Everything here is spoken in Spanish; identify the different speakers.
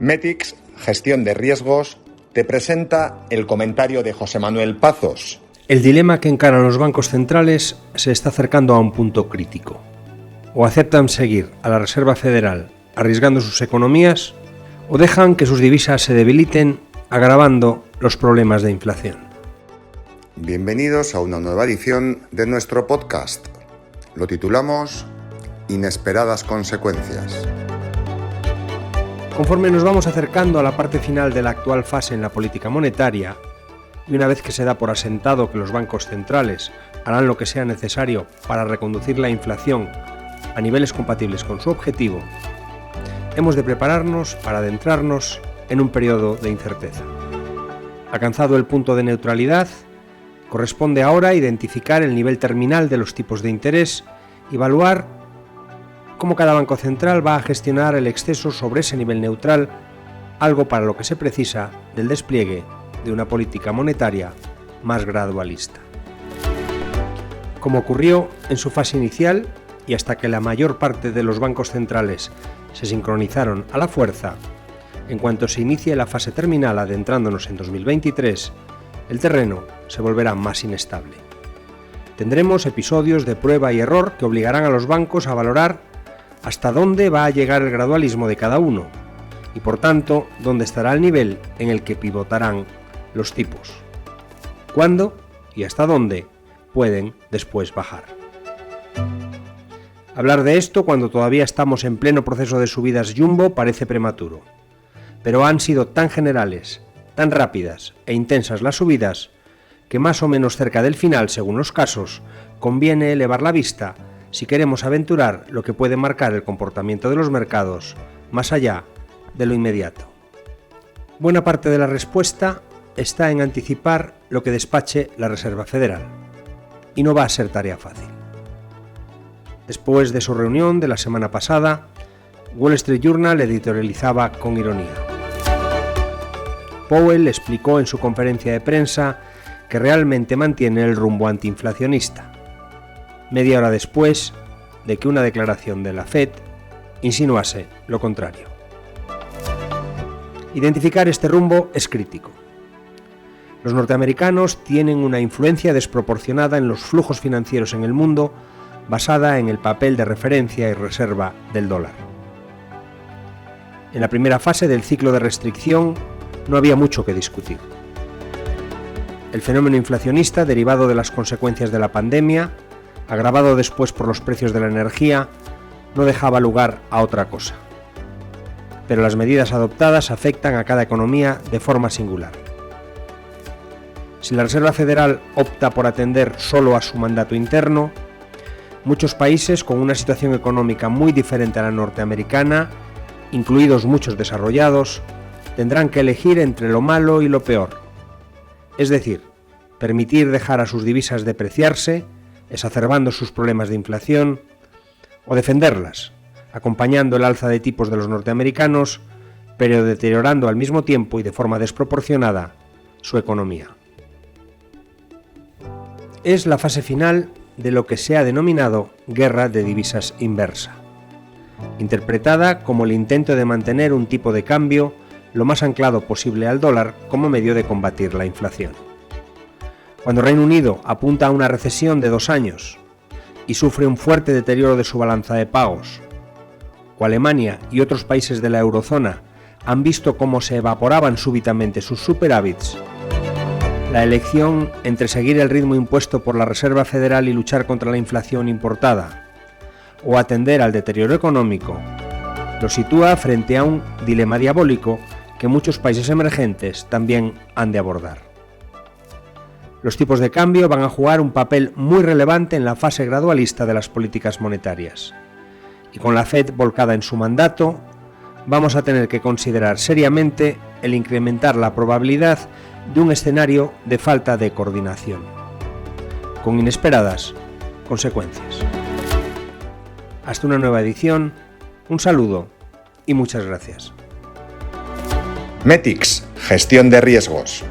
Speaker 1: Metix, Gestión de Riesgos, te presenta el comentario de José Manuel Pazos.
Speaker 2: El dilema que encaran los bancos centrales se está acercando a un punto crítico. O aceptan seguir a la Reserva Federal arriesgando sus economías, o dejan que sus divisas se debiliten, agravando los problemas de inflación.
Speaker 1: Bienvenidos a una nueva edición de nuestro podcast. Lo titulamos Inesperadas consecuencias.
Speaker 2: Conforme nos vamos acercando a la parte final de la actual fase en la política monetaria, y una vez que se da por asentado que los bancos centrales harán lo que sea necesario para reconducir la inflación a niveles compatibles con su objetivo, hemos de prepararnos para adentrarnos en un periodo de incerteza. Alcanzado el punto de neutralidad, corresponde ahora identificar el nivel terminal de los tipos de interés y evaluar cómo cada banco central va a gestionar el exceso sobre ese nivel neutral, algo para lo que se precisa del despliegue de una política monetaria más gradualista. Como ocurrió en su fase inicial y hasta que la mayor parte de los bancos centrales se sincronizaron a la fuerza, en cuanto se inicie la fase terminal adentrándonos en 2023, el terreno se volverá más inestable. Tendremos episodios de prueba y error que obligarán a los bancos a valorar hasta dónde va a llegar el gradualismo de cada uno y, por tanto, dónde estará el nivel en el que pivotarán los tipos. ¿Cuándo y hasta dónde pueden después bajar? Hablar de esto cuando todavía estamos en pleno proceso de subidas jumbo parece prematuro, pero han sido tan generales, tan rápidas e intensas las subidas que más o menos cerca del final, según los casos, conviene elevar la vista si queremos aventurar lo que puede marcar el comportamiento de los mercados más allá de lo inmediato. Buena parte de la respuesta está en anticipar lo que despache la Reserva Federal, y no va a ser tarea fácil. Después de su reunión de la semana pasada, Wall Street Journal editorializaba con ironía. Powell explicó en su conferencia de prensa que realmente mantiene el rumbo antiinflacionista, media hora después de que una declaración de la Fed insinuase lo contrario. Identificar este rumbo es crítico. Los norteamericanos tienen una influencia desproporcionada en los flujos financieros en el mundo basada en el papel de referencia y reserva del dólar. En la primera fase del ciclo de restricción no había mucho que discutir. El fenómeno inflacionista derivado de las consecuencias de la pandemia, agravado después por los precios de la energía, no dejaba lugar a otra cosa. Pero las medidas adoptadas afectan a cada economía de forma singular. Si la Reserva Federal opta por atender solo a su mandato interno, muchos países con una situación económica muy diferente a la norteamericana, incluidos muchos desarrollados, tendrán que elegir entre lo malo y lo peor. Es decir, permitir dejar a sus divisas depreciarse, exacerbando sus problemas de inflación, o defenderlas, acompañando el alza de tipos de los norteamericanos, pero deteriorando al mismo tiempo y de forma desproporcionada su economía. Es la fase final de lo que se ha denominado guerra de divisas inversa, interpretada como el intento de mantener un tipo de cambio lo más anclado posible al dólar como medio de combatir la inflación. Cuando Reino Unido apunta a una recesión de 2 años y sufre un fuerte deterioro de su balanza de pagos, o Alemania y otros países de la eurozona han visto cómo se evaporaban súbitamente sus superávits, la elección entre seguir el ritmo impuesto por la Reserva Federal y luchar contra la inflación importada, o atender al deterioro económico, lo sitúa frente a un dilema diabólico que muchos países emergentes también han de abordar. Los tipos de cambio van a jugar un papel muy relevante en la fase gradualista de las políticas monetarias. Y con la Fed volcada en su mandato, vamos a tener que considerar seriamente el incrementar la probabilidad de un escenario de falta de coordinación, con inesperadas consecuencias. Hasta una nueva edición, un saludo y muchas gracias.
Speaker 1: Metix, Gestión de Riesgos.